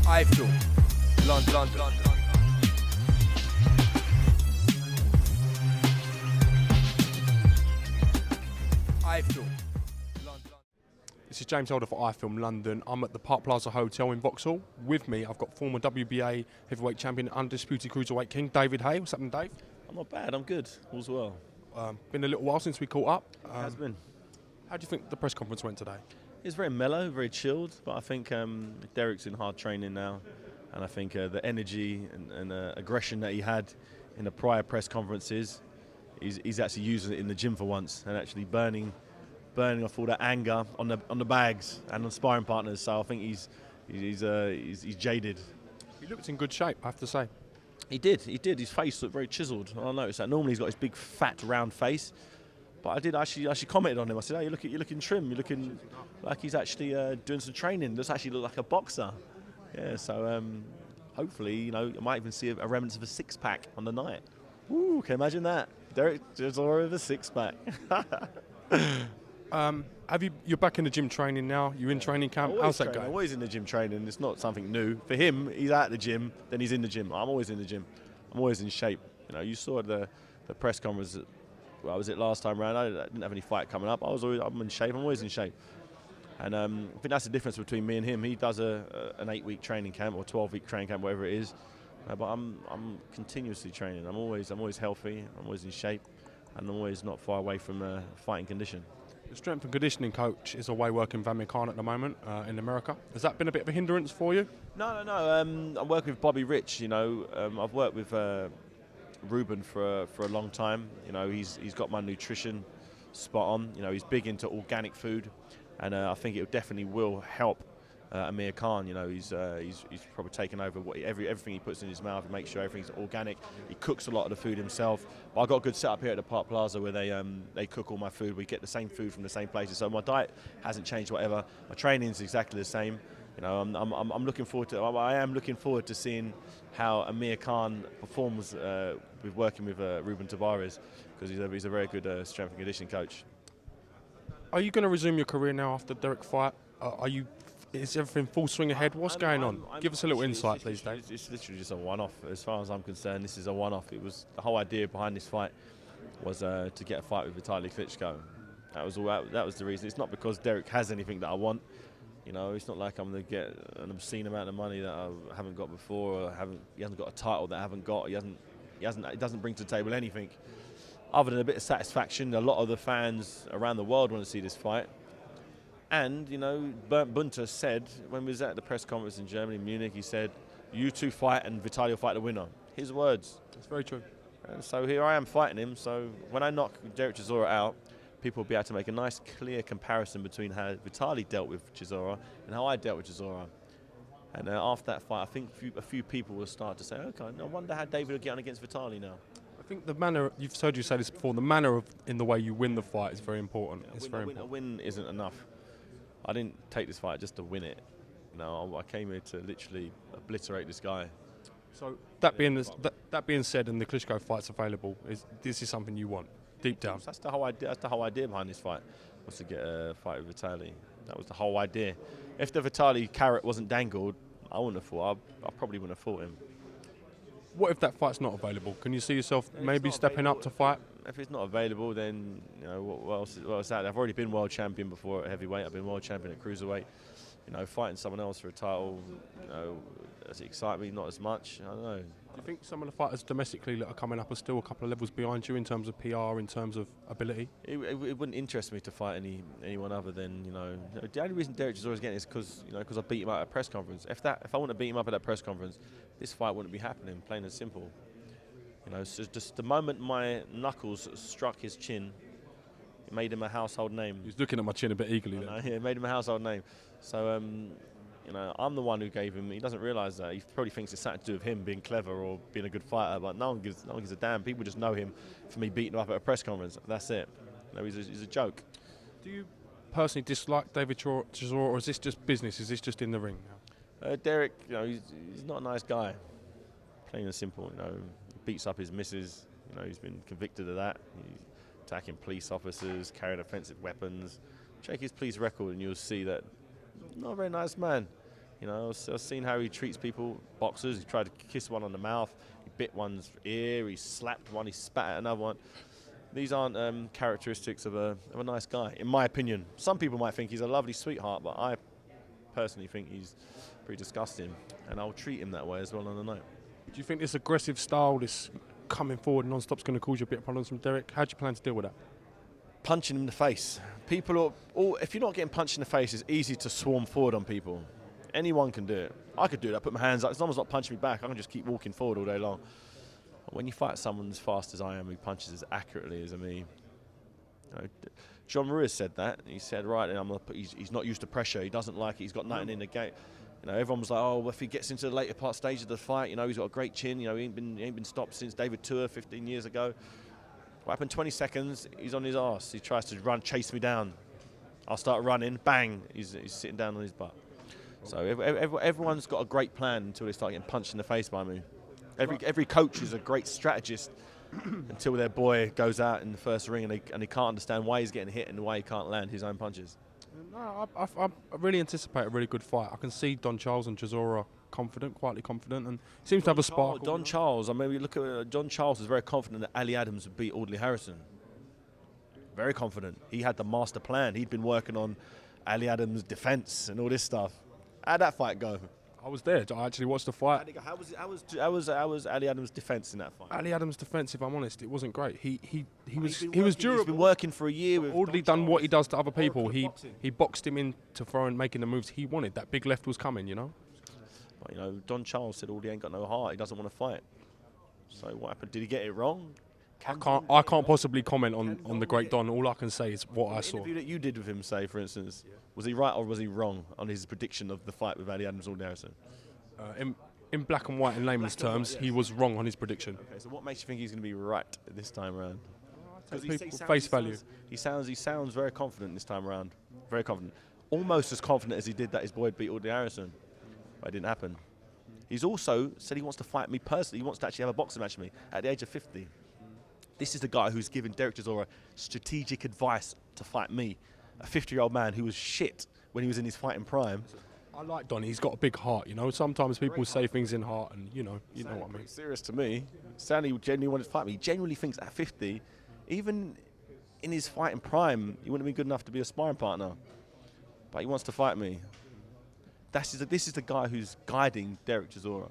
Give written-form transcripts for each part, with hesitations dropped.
iFILM, London. iFILM, London. This is James Holder for iFILM London. I'm at the Park Plaza Hotel in Vauxhall. With me, I've got former WBA heavyweight champion, undisputed cruiserweight king, David HAYE. What's happening, Dave? I'm not bad, I'm good, all's well. Been a little while since we caught up. It has been. How do you think the press conference went today? It's very mellow, very chilled, but I think Derek's in hard training now, and I think the energy and aggression that he had in the prior press conferences, he's actually using it in the gym for once, and actually burning off all that anger on the bags and on sparring partners. So I think he's jaded. He looked in good shape, I have to say. He did. His face looked very chiseled. I noticed that. Normally he's got his big, fat, round face, but I did actually commented on him. I said, "Oh, you're looking trim. You're looking like he's actually doing some training. Does actually look like a boxer." Yeah. So hopefully, I might even see a remnants of a six-pack on the night. Ooh, can you imagine that? Derek Chisora with a six-pack. You're back in the gym training now. You're in training camp. How's that going? I'm always in the gym training. It's not something new for him. He's at the gym, then he's in the gym. I'm always in the gym. I'm always in shape. You saw the press conference. Well, was it last time around? I didn't have any fight coming up. I'm in shape. I'm always in shape. And I think that's the difference between me and him. He does an 8-week training camp or 12-week training camp, whatever it is. But I'm continuously training. I'm always healthy. I'm always in shape, and I'm always not far away from fighting condition. The strength and conditioning coach is away working with Amir Khan at the moment in America. Has that been a bit of a hindrance for you? No. I'm working with Bobby Rich. I've worked with Ruben for a long time. He's got my nutrition spot on. He's big into organic food, and I think it definitely will help Amir Khan. He's probably taken over everything he puts in his mouth and makes sure everything's organic. He cooks a lot of the food himself. But I've got a good setup here at the Park Plaza where they cook all my food. We get the same food from the same places. So my diet hasn't changed, whatever. My training's exactly the same. I'm looking forward to. I am looking forward to seeing how Amir Khan performs with working with Ruben Tavares, because he's a very good strength and conditioning coach. Are you going to resume your career now after Derek fight? Is everything full swing ahead? What's going on? Give us a little insight, please, Dave. It's literally just a one-off. As far as I'm concerned, this is a one-off. It was the whole idea behind this fight was to get a fight with Vitaly Klitschko. That was all. That was the reason. It's not because Derek has anything that I want. It's not like I'm going to get an obscene amount of money that I haven't got before, or he hasn't got a title that I haven't got. He doesn't bring to the table anything other than a bit of satisfaction. A lot of the fans around the world want to see this fight. And, Bernd Bunter said, when we was at the press conference in Germany, Munich, he said, "You two fight and Vitaly will fight the winner." His words. That's very true. And so here I am fighting him. So when I knock Derek Chisora out, people will be able to make a nice, clear comparison between how Vitaly dealt with Chisora and how I dealt with Chisora. And after that fight, I think a few people will start to say, "Okay, I wonder how David will get on against Vitaly now." I think the manner, you've heard you say this before, the manner in the way you win the fight is very important. A win isn't enough. I didn't take this fight just to win it. I came here to literally obliterate this guy. So that being said, and the Klitschko fight's available, this is something you want deep down. That's the whole idea. That's the whole idea behind this fight, was to get a fight with Vitaly. That was the whole idea. If the Vitaly carrot wasn't dangled, I wouldn't have fought. I probably wouldn't have fought him. What if that fight's not available? Can you see yourself maybe stepping up to fight? If it's not available, then what else is out there? I've already been world champion before at heavyweight. I've been world champion at cruiserweight. Fighting someone else for a title, does it excite me? Not as much. I don't know. Do you think some of the fighters domestically that are coming up are still a couple of levels behind you in terms of PR, in terms of ability? It wouldn't interest me to fight anyone other than The only reason Derek Chisora is getting it is because I beat him out at a press conference. If I want to beat him up at that press conference, this fight wouldn't be happening. Plain and simple. So just the moment my knuckles struck his chin, it made him a household name. He's looking at my chin a bit eagerly there. Yeah, it made him a household name. So, I'm the one who gave him. He doesn't realise that. He probably thinks it's something to do with him being clever or being a good fighter. But no one gives a damn. People just know him for me beating him up at a press conference. That's it. He's a joke. Do you personally dislike David Chisora, or is this just business? Is this just in the ring now? Derek, he's not a nice guy. Plain and simple. He beats up his missus. He's been convicted of that. He's attacking police officers, carrying offensive weapons. Check his police record and you'll see that not a very nice man. You know, I've seen how he treats people, boxers. He tried to kiss one on the mouth, he bit one's ear, he slapped one, he spat at another one. These aren't characteristics of a nice guy, in my opinion. Some people might think he's a lovely sweetheart, but I personally think he's pretty disgusting, and I'll treat him that way as well on the night. Do you think this aggressive style, this coming forward non-stop, is going to cause you a bit of problems from Derek? How do you plan to deal with that? Punching him in the face. People are, if you're not getting punched in the face, it's easy to swarm forward on people. Anyone can do it. I could do that, put my hands up. As long as not punching me back, I can just keep walking forward all day long. When you fight someone as fast as I am, who punches as accurately as me, you know, John Ruiz said that. He said, right, he's not used to pressure. He doesn't like it. He's got nothing in the gate. You know, everyone was like, oh, well, if he gets into the later part stage of the fight, you know, he's got a great chin. You know, he ain't been stopped since David Tua 15 years ago. What happened? 20 seconds, he's on his arse. He tries to chase me down. I'll start running. Bang! He's sitting down on his butt. So everyone's got a great plan until they start getting punched in the face by me. Every coach is a great strategist until their boy goes out in the first ring and they can't understand why he's getting hit and why he can't land his own punches. No, I really anticipate a really good fight. I can see Don Charles and Chisora quietly confident, and seems to have a spark. Don Charles, I mean, we look at Don Charles was very confident that Ali Adams would beat Audley Harrison. Very confident. He had the master plan. He'd been working on Ali Adams' defense and all this stuff. How'd that fight go? I was there. I actually watched the fight. How was Ali Adams' defense in that fight? Ali Adams' defense, if I'm honest, it wasn't great. He was durable. He's been working for a year with Audley done what he does to other people. He boxed him into throwing, making the moves he wanted. That big left was coming, you know. But, you know, Don Charles said Audley ain't got no heart. He doesn't want to fight. So what happened? Did he get it wrong? I can't possibly comment on the great Don. All I can say is what I saw. The interview that you did with him, say, for instance, was he right or was he wrong on his prediction of the fight with Ali Adams Audley Harrison? In black and white, in layman's terms, he was wrong on his prediction. Okay, so what makes you think he's going to be right this time around? Because face value. He sounds very confident this time around. Very confident. Almost as confident as he did that his boy beat Audley Harrison. But it didn't happen. He's also said he wants to fight me personally. He wants to actually have a boxing match with me at the age of 50. This is the guy who's given Derek Chisora strategic advice to fight me, a 50-year-old man who was shit when he was in his fighting prime. I like Donny. He's got a big heart, you know. Sometimes people say things in heart, and you know what I mean. Serious to me. Stanley genuinely wanted to fight me. He genuinely thinks at 50, even in his fighting prime, he wouldn't be good enough to be a sparring partner. But he wants to fight me. This is the guy who's guiding Derek Chisora.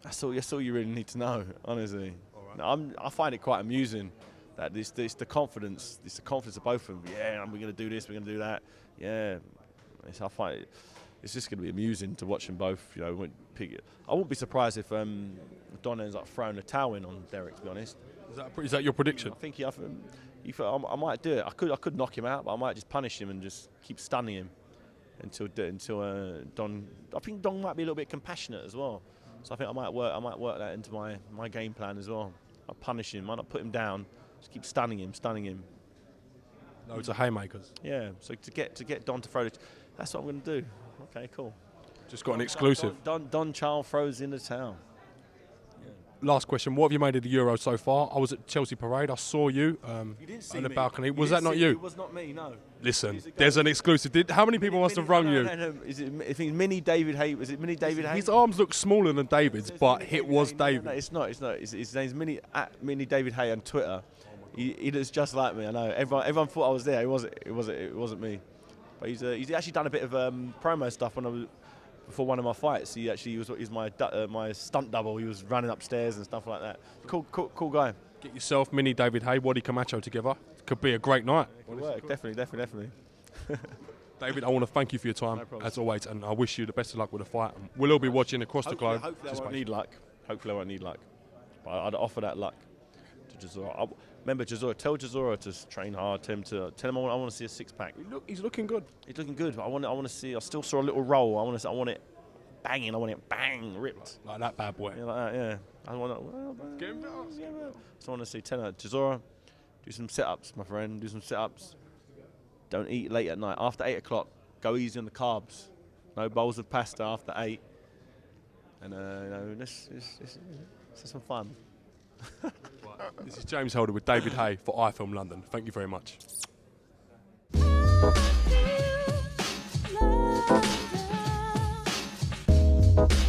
That's all you really need to know, honestly. I find it quite amusing that it's the confidence of both of them. Yeah, we're going to do this, we're going to do that. Yeah, I find it's just going to be amusing to watch them both. You know, I wouldn't be surprised if Don ends up throwing a towel in on Derek. To be honest, is that your prediction? I think I might do it. I could knock him out, but I might just punish him and just keep stunning him until Don. I think Don might be a little bit compassionate as well. So I think I might work that into my game plan as well. I'll punish him, might not put him down, just keep stunning him. Loads of haymakers. Yeah, so to get Don to throw it, that's what I'm going to do. Okay, cool. Just got an exclusive. Don Charles throws in the towel. Last question. What have you made of the Euro so far? I was at Chelsea Parade. I saw you, you didn't see on the me. balcony. Was that not you? It was not me, no. Listen, there's an exclusive. How many people must have rung you? No. I think Mini David Hay. Was it Mini David Hay? His arms look smaller than David's, but it was David. No, it's not. His name's Mini David Hay on Twitter. He looks just like me. I know. Everyone thought I was there. It wasn't me. But he's actually done a bit of promo stuff before one of my fights. He's my stunt double. He was running upstairs and stuff like that. Cool guy. Get yourself Mini David Hay, Wadi Camacho together. Could be a great night. Could work. Definitely. David, I want to thank you for your time, as always, and I wish you the best of luck with the fight. We'll all be watching across the globe. Hopefully I won't need luck. But I'd offer that luck to Chisora. Remember, tell Chisora to train hard. Tell him I want to see a six-pack. He's looking good. He's looking good. But I want to see. I still saw a little roll. I want it banging. I want it bang ripped. Like that bad boy. Yeah, like that. Yeah. I want to. Get him fast. So I want to see Chisora, do some sit-ups, my friend. Do some sit-ups. Don't eat late at night. After 8 o'clock, go easy on the carbs. No bowls of pasta after 8. And let's have some fun. This is James Holder with David Hay for iFILM London. Thank you very much. London.